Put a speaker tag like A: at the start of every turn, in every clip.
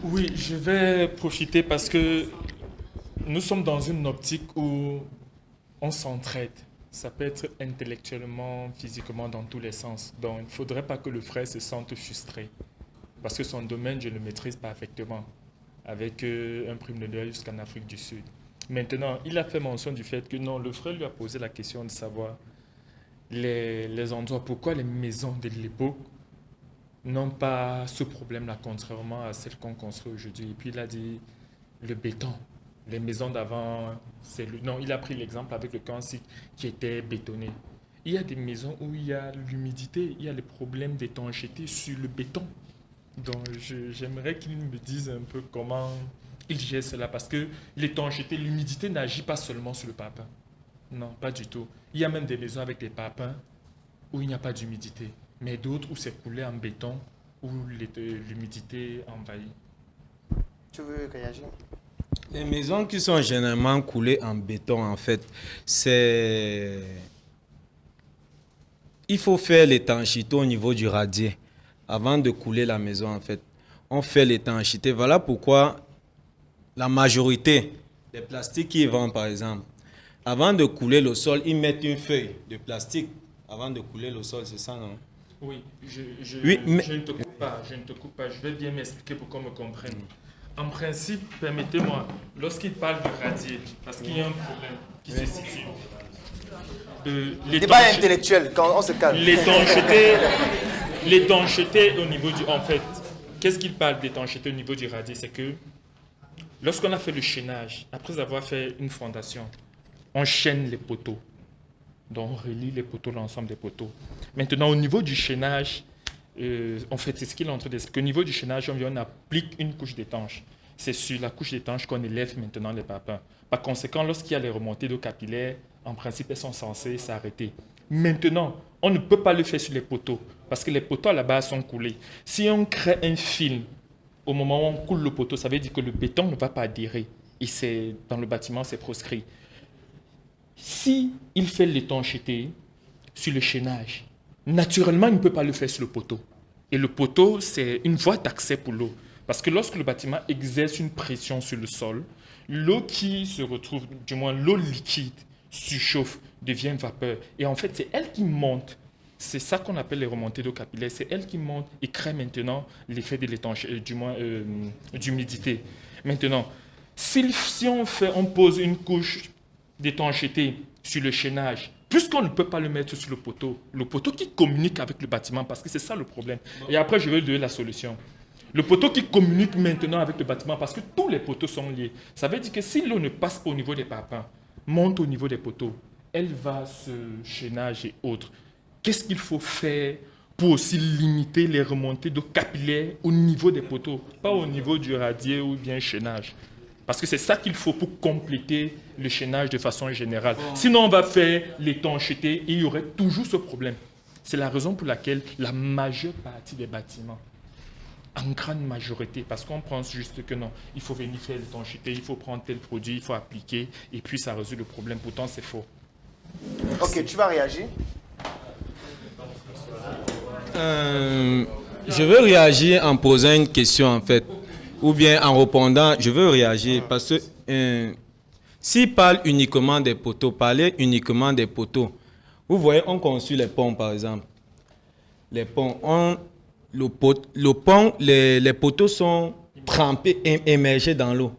A: Oui, je vais profiter parce que nous sommes dans une optique où on s'entraide. Ça peut être intellectuellement, physiquement, dans tous les sens. Donc, il ne faudrait pas que le frère se sente frustré. Parce que son domaine, je le maîtrise parfaitement. Avec un prime de l'œil jusqu'en Afrique du Sud. Maintenant, il a fait mention du fait que non, le frère lui a posé la question de savoir les endroits, pourquoi les maisons de l'époque n'ont pas ce problème-là, contrairement à celles qu'on construit aujourd'hui. Et puis il a dit le béton. Les maisons d'avant, c'est le... Non, il a pris l'exemple avec le Kansik qui était bétonné. Il y a des maisons où il y a l'humidité, il y a les problèmes d'étanchéité sur le béton. Donc j'aimerais qu'il me dise un peu comment il gère cela parce que l'étanchéité, l'humidité n'agit pas seulement sur le parpaing. Non, pas du tout. Il y a même des maisons avec des parpaings où il n'y a pas d'humidité, mais d'autres où c'est coulé en béton, où l'humidité envahit.
B: Tu veux réagir?
C: Les maisons qui sont généralement coulées en béton, en fait, c'est... Il faut faire l'étanchéité au niveau du radier avant de couler la maison, en fait. On fait l'étanchéité. Voilà pourquoi la majorité des plastiques qu'ils vendent, par exemple, avant de couler le sol, ils mettent une feuille de plastique avant de couler le sol, c'est ça, non?
A: Oui,
C: Oui, mais...
A: je ne te coupe pas, je ne te coupe pas. Je vais bien m'expliquer pour qu'on me comprenne. En principe, permettez-moi, lorsqu'il parle de radier, parce qu'il y a un problème qui se situe.
B: Débat intellectuel, quand on se calme.
A: L'étanchéité au niveau du... En fait, qu'est-ce qu'il parle d'étanchéité au niveau du radier? C'est que lorsqu'on a fait le chaînage, après avoir fait une fondation, on chaîne les poteaux. Donc on relie les poteaux, l'ensemble des poteaux. Maintenant, au niveau du chaînage, en fait, c'est ce qu'il est en train d'expliquer. Au niveau du chaînage, on applique une couche d'étanche. C'est sur la couche d'étanche qu'on élève maintenant les parpaings. Par conséquent, lorsqu'il y a les remontées d'eau capillaire, en principe, elles sont censées s'arrêter. Maintenant, on ne peut pas le faire sur les poteaux, parce que les poteaux à la base sont coulés. Si on crée un film, au moment où on coule le poteau, ça veut dire que le béton ne va pas adhérer. Et dans le bâtiment, c'est proscrit. Si il fait l'étanchéité sur le chaînage, naturellement, il ne peut pas le faire sur le poteau. Et le poteau, c'est une voie d'accès pour l'eau. Parce que lorsque le bâtiment exerce une pression sur le sol, l'eau qui se retrouve, du moins l'eau liquide, surchauffe, devient vapeur. Et en fait, c'est elle qui monte. C'est ça qu'on appelle les remontées d'eau capillaire. C'est elle qui monte et crée maintenant l'effet de l'étanchéité, du moins d'humidité. Maintenant, si on pose une couche d'étanchéité sur le chaînage, puisqu'on ne peut pas le mettre sur le poteau qui communique avec le bâtiment, parce que c'est ça le problème. Et après, je vais lui donner la solution. Le poteau qui communique maintenant avec le bâtiment, parce que tous les poteaux sont liés. Ça veut dire que si l'eau ne passe pas au niveau des parpaings, monte au niveau des poteaux, elle va se chaînage et autres. Qu'est-ce qu'il faut faire pour aussi limiter les remontées d'eau capillaire au niveau des poteaux, pas au niveau du radier ou bien chaînage? Parce que c'est ça qu'il faut pour compléter le chaînage de façon générale. Sinon, on va faire l'étanchéité et il y aurait toujours ce problème. C'est la raison pour laquelle la majeure partie des bâtiments, en grande majorité, parce qu'on pense juste que non, il faut venir faire l'étanchéité, il faut prendre tel produit, il faut appliquer, et puis ça résout le problème. Pourtant, c'est faux.
B: Ok, tu vas réagir?
C: Je veux réagir en posant une question, en fait. Ou bien en répondant, je veux réagir parce que s'il parle uniquement des poteaux, parler uniquement des poteaux. Vous voyez, on construit les ponts, par exemple. Les ponts, les poteaux sont trempés, émergés dans l'eau.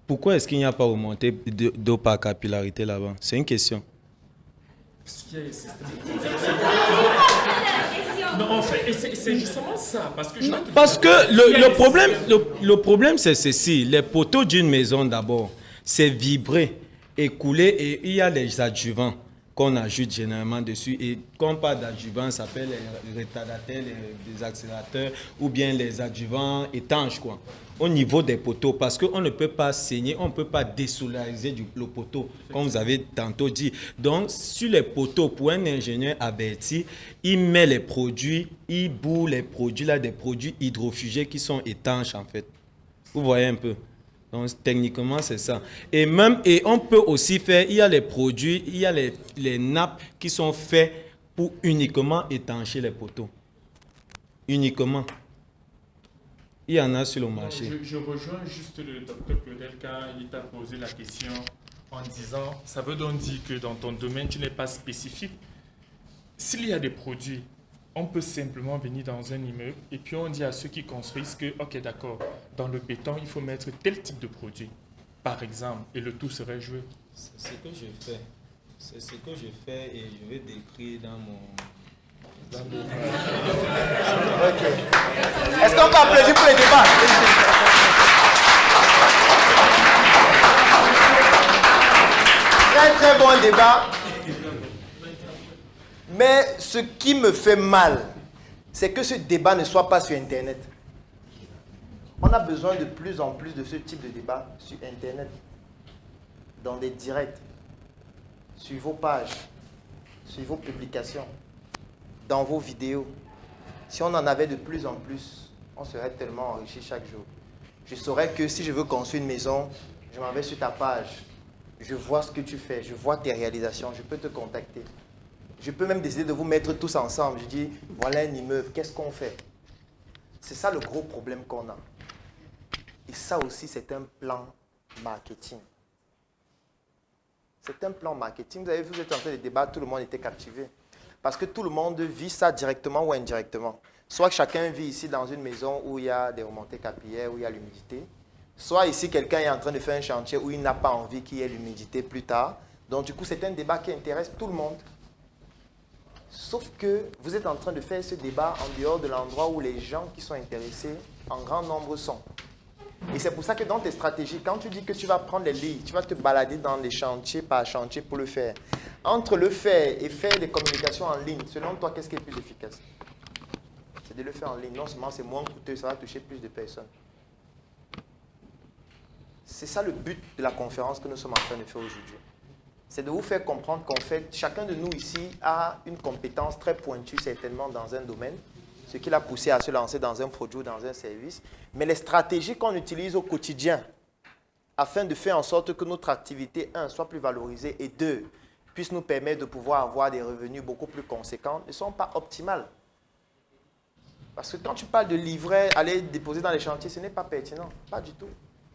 C: Pourquoi est-ce qu'il n'y a pas remontée d'eau par capillarité là-bas? C'est une question.
A: Non, en fait, c'est justement ça.
C: Parce que le problème, c'est ceci. Les poteaux d'une maison, d'abord, c'est vibré, écoulé, et il y a les adjuvants qu'on ajoute généralement dessus. Et quand on parle d'adjuvants, ça s'appelle les retardateurs, les accélérateurs, ou bien les adjuvants étanches, quoi, au niveau des poteaux. Parce qu'on ne peut pas saigner, on ne peut pas désolariser le poteau, comme vous avez tantôt dit. Donc, sur les poteaux, pour un ingénieur averti, il met les produits, il bourre les produits, là, des produits hydrofugés qui sont étanches, en fait. Vous voyez un peu? Donc, techniquement, c'est ça. Et on peut aussi faire, il y a les produits, il y a les nappes qui sont faits pour uniquement étancher les poteaux. Uniquement. Il y en a sur le marché.
A: Je rejoins juste le docteur Claudel quand il t'a posé la question en disant, ça veut donc dire que dans ton domaine, tu n'es pas spécifique. S'il y a des produits, on peut simplement venir dans un immeuble et puis on dit à ceux qui construisent que, ok, d'accord, dans le béton, il faut mettre tel type de produit, par exemple, et le tout serait joué.
C: C'est ce que je fais. C'est ce que je fais et je vais décrire dans mon...
B: Ok. Est-ce qu'on peut applaudir pour les débats? Très très bon débat. Mais ce qui me fait mal, c'est que ce débat ne soit pas sur Internet. On a besoin de plus en plus de ce type de débat sur Internet, dans des directs, sur vos pages, sur vos publications, dans vos vidéos. Si on en avait de plus en plus, on serait tellement enrichi chaque jour. Je saurais que si je veux construire une maison, je m'en vais sur ta page. Je vois ce que tu fais, je vois tes réalisations, je peux te contacter. Je peux même décider de vous mettre tous ensemble. Je dis, voilà un immeuble, qu'est-ce qu'on fait? C'est ça le gros problème qu'on a. Et ça aussi, c'est un plan marketing. C'est un plan marketing. Vous avez vu, vous êtes en train de débattre, tout le monde était captivé. Parce que tout le monde vit ça directement ou indirectement. Soit chacun vit ici dans une maison où il y a des remontées capillaires, où il y a l'humidité. Soit ici, quelqu'un est en train de faire un chantier où il n'a pas envie qu'il y ait l'humidité plus tard. Donc du coup, c'est un débat qui intéresse tout le monde. Sauf que vous êtes en train de faire ce débat en dehors de l'endroit où les gens qui sont intéressés en grand nombre sont. Et c'est pour ça que dans tes stratégies, quand tu dis que tu vas prendre les lits, tu vas te balader dans les chantiers par chantier pour le faire. Entre le faire et faire des communications en ligne, selon toi, qu'est-ce qui est plus efficace? C'est de le faire en ligne. Non seulement c'est moins coûteux, ça va toucher plus de personnes. C'est ça le but de la conférence que nous sommes en train de faire aujourd'hui. C'est de vous faire comprendre qu'en fait, chacun de nous ici a une compétence très pointue certainement dans un domaine, ce qui l'a poussé à se lancer dans un produit ou dans un service. Mais les stratégies qu'on utilise au quotidien afin de faire en sorte que notre activité, un, soit plus valorisée et deux, puisse nous permettre de pouvoir avoir des revenus beaucoup plus conséquents, ne sont pas optimales. Parce que quand tu parles de livret, aller déposer dans les chantiers, ce n'est pas pertinent, pas du tout.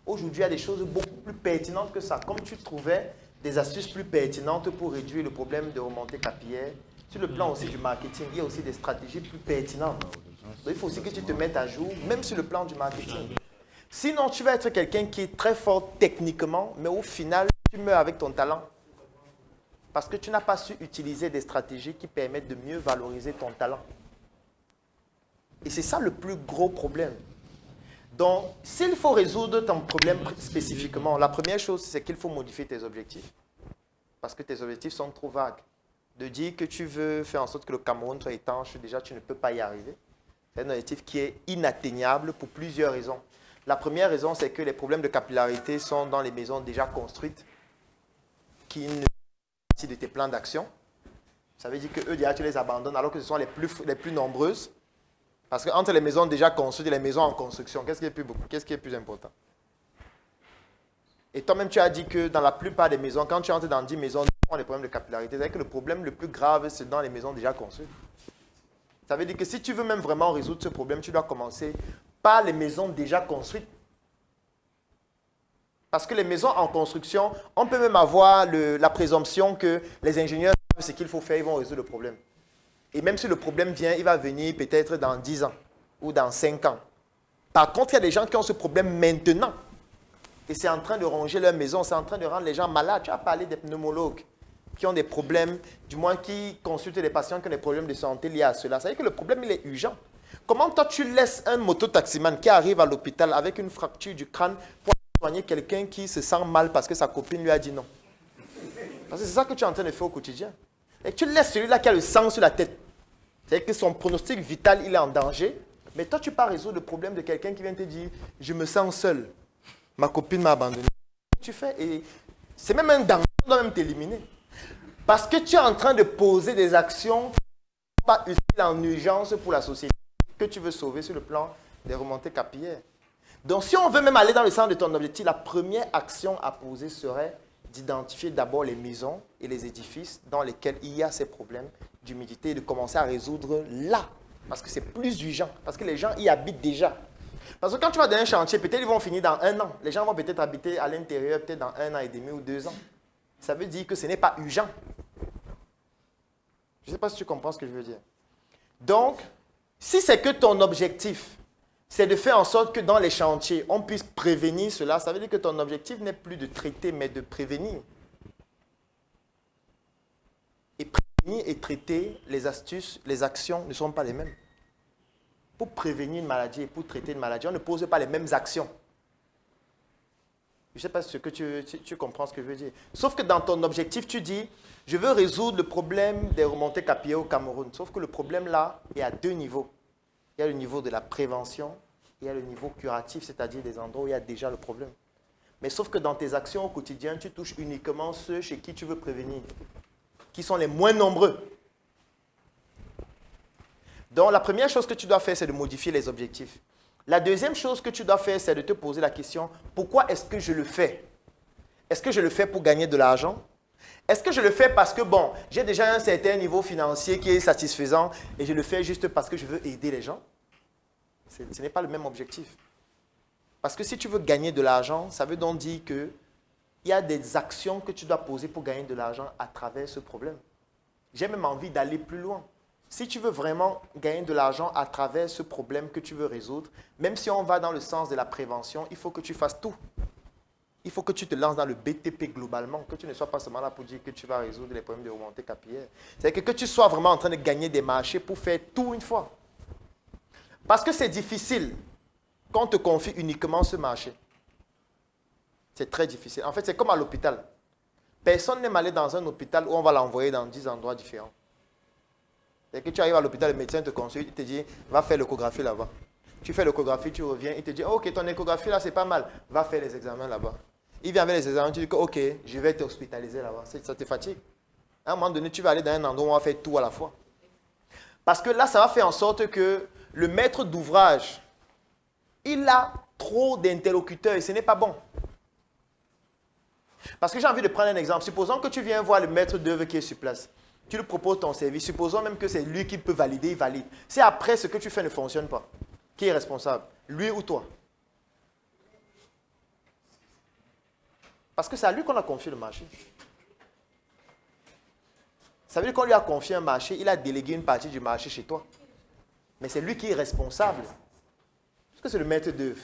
B: Aujourd'hui, il y a des choses beaucoup plus pertinentes que ça. Comme tu trouvais des astuces plus pertinentes pour réduire le problème de remontée capillaire, sur le plan aussi du marketing, il y a aussi des stratégies plus pertinentes. Donc, il faut aussi que tu te mettes à jour, même sur le plan du marketing. Sinon, tu vas être quelqu'un qui est très fort techniquement, mais au final, tu meurs avec ton talent. Parce que tu n'as pas su utiliser des stratégies qui permettent de mieux valoriser ton talent. Et c'est ça le plus gros problème. Donc, s'il faut résoudre ton problème spécifiquement, la première chose, c'est qu'il faut modifier tes objectifs. Parce que tes objectifs sont trop vagues. De dire que tu veux faire en sorte que le Cameroun soit étanche, déjà, tu ne peux pas y arriver. C'est un objectif qui est inatteignable pour plusieurs raisons. La première raison, c'est que les problèmes de capillarité sont dans les maisons déjà construites, qui ne font pas partie de tes plans d'action. Ça veut dire qu'eux, déjà, tu les abandonnes, alors que ce sont les plus nombreuses. Parce qu'entre les maisons déjà construites et les maisons en construction, qu'est-ce qui est plus important? Et toi-même, tu as dit que dans la plupart des maisons, quand tu entres dans 10 maisons, tu prends les problèmes de capillarité. C'est-à-dire que le problème le plus grave, c'est dans les maisons déjà construites. Ça veut dire que si tu veux même vraiment résoudre ce problème, tu dois commencer par les maisons déjà construites. Parce que les maisons en construction, on peut même avoir la présomption que les ingénieurs savent ce qu'il faut faire, ils vont résoudre le problème. Et même si le problème vient, il va venir peut-être dans 10 ans ou dans 5 ans. Par contre, il y a des gens qui ont ce problème maintenant. Et c'est en train de ronger leur maison, c'est en train de rendre les gens malades. Tu as parlé des pneumologues qui ont des problèmes, du moins qui consultent les patients qui ont des problèmes de santé liés à cela. Ça veut dire que le problème, il est urgent. Comment toi, tu laisses un mototaximan qui arrive à l'hôpital avec une fracture du crâne pour soigner quelqu'un qui se sent mal parce que sa copine lui a dit non? Parce que c'est ça que tu es en train de faire au quotidien. Et tu laisses celui-là qui a le sang sur la tête. C'est-à-dire que son pronostic vital, il est en danger. Mais toi, tu ne peux pas résoudre le problème de quelqu'un qui vient te dire « Je me sens seul. Ma copine m'a abandonné. » Tu fais et c'est même un danger, tu dois même t'éliminer. Parce que tu es en train de poser des actions qui ne sont pas utiles en urgence pour la société, que tu veux sauver sur le plan des remontées capillaires. Donc, si on veut même aller dans le sens de ton objectif, la première action à poser serait d'identifier d'abord les maisons et les édifices dans lesquels il y a ces problèmes d'humidité et de commencer à résoudre là. Parce que c'est plus urgent, parce que les gens y habitent déjà. Parce que quand tu vas dans un chantier, peut-être ils vont finir dans 1 an. Les gens vont peut-être habiter à l'intérieur, peut-être dans 1 an et demi ou 2 ans. Ça veut dire que ce n'est pas urgent. Je ne sais pas si tu comprends ce que je veux dire. Donc, si c'est que ton objectif, c'est de faire en sorte que dans les chantiers, on puisse prévenir cela, ça veut dire que ton objectif n'est plus de traiter, mais de prévenir. Et prévenir et traiter, les astuces, les actions ne sont pas les mêmes. Pour prévenir une maladie et pour traiter une maladie, on ne pose pas les mêmes actions. Je ne sais pas ce que tu comprends ce que je veux dire. Sauf que dans ton objectif, tu dis, je veux résoudre le problème des remontées capillaires au Cameroun. Sauf que le problème là est à 2 niveaux. Il y a le niveau de la prévention et il y a le niveau curatif, c'est-à-dire des endroits où il y a déjà le problème. Mais sauf que dans tes actions au quotidien, tu touches uniquement ceux chez qui tu veux prévenir, qui sont les moins nombreux. Donc, la première chose que tu dois faire, c'est de modifier les objectifs. La deuxième chose que tu dois faire, c'est de te poser la question, pourquoi est-ce que je le fais? Est-ce que je le fais pour gagner de l'argent? Est-ce que je le fais parce que, bon, j'ai déjà un certain niveau financier qui est satisfaisant et je le fais juste parce que je veux aider les gens? Ce n'est pas le même objectif. Parce que si tu veux gagner de l'argent, ça veut donc dire qu'il y a des actions que tu dois poser pour gagner de l'argent à travers ce problème. J'ai même envie d'aller plus loin. Si tu veux vraiment gagner de l'argent à travers ce problème que tu veux résoudre, même si on va dans le sens de la prévention, il faut que tu fasses tout. Il faut que tu te lances dans le BTP globalement, que tu ne sois pas seulement là pour dire que tu vas résoudre les problèmes de remontée capillaire. C'est-à-dire que tu sois vraiment en train de gagner des marchés pour faire tout une fois. Parce que c'est difficile qu'on te confie uniquement ce marché. C'est très difficile. En fait, c'est comme à l'hôpital. Personne n'aime aller dans un hôpital où on va l'envoyer dans 10 endroits différents. C'est que tu arrives à l'hôpital, le médecin te consulte, il te dit, va faire l'échographie là-bas. Tu fais l'échographie, tu reviens, il te dit, ok, ton échographie là, c'est pas mal, va faire les examens là-bas. Il vient avec les examens, tu dis, ok, je vais t'hospitaliser là-bas. Ça te fatigue. À un moment donné, tu vas aller dans un endroit où on va faire tout à la fois. Parce que là, ça va faire en sorte que le maître d'ouvrage, il a trop d'interlocuteurs et ce n'est pas bon. Parce que j'ai envie de prendre un exemple. Supposons que tu viens voir le maître d'œuvre qui est sur place. Tu lui proposes ton service. Supposons même que c'est lui qui peut valider, il valide. Si après ce que tu fais ne fonctionne pas, qui est responsable? Lui ou toi? Parce que c'est à lui qu'on a confié le marché. Ça veut dire qu'on lui a confié un marché, il a délégué une partie du marché chez toi. Mais c'est lui qui est responsable. Parce que c'est le maître d'œuvre.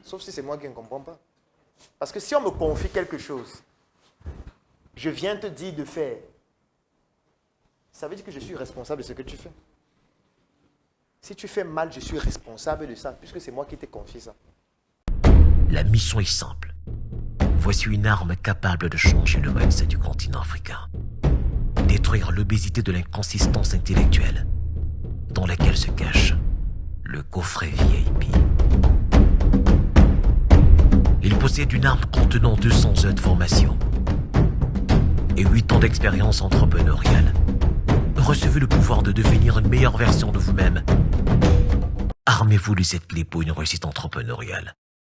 B: Sauf si c'est moi qui ne comprends pas. Parce que si on me confie quelque chose, je viens te dire de faire, ça veut dire que je suis responsable de ce que tu fais. Si tu fais mal, je suis responsable de ça, puisque c'est moi qui t'ai confié ça.
D: La mission est simple. Voici une arme capable de changer le mindset du continent africain. Détruire l'obésité de l'inconsistance intellectuelle, dans laquelle se cache le coffret VIP. Il possède une arme contenant 200 heures de formation et 8 ans d'expérience entrepreneuriale. Recevez le pouvoir de devenir une meilleure version de vous-même. Armez-vous de cette clé pour une réussite entrepreneuriale.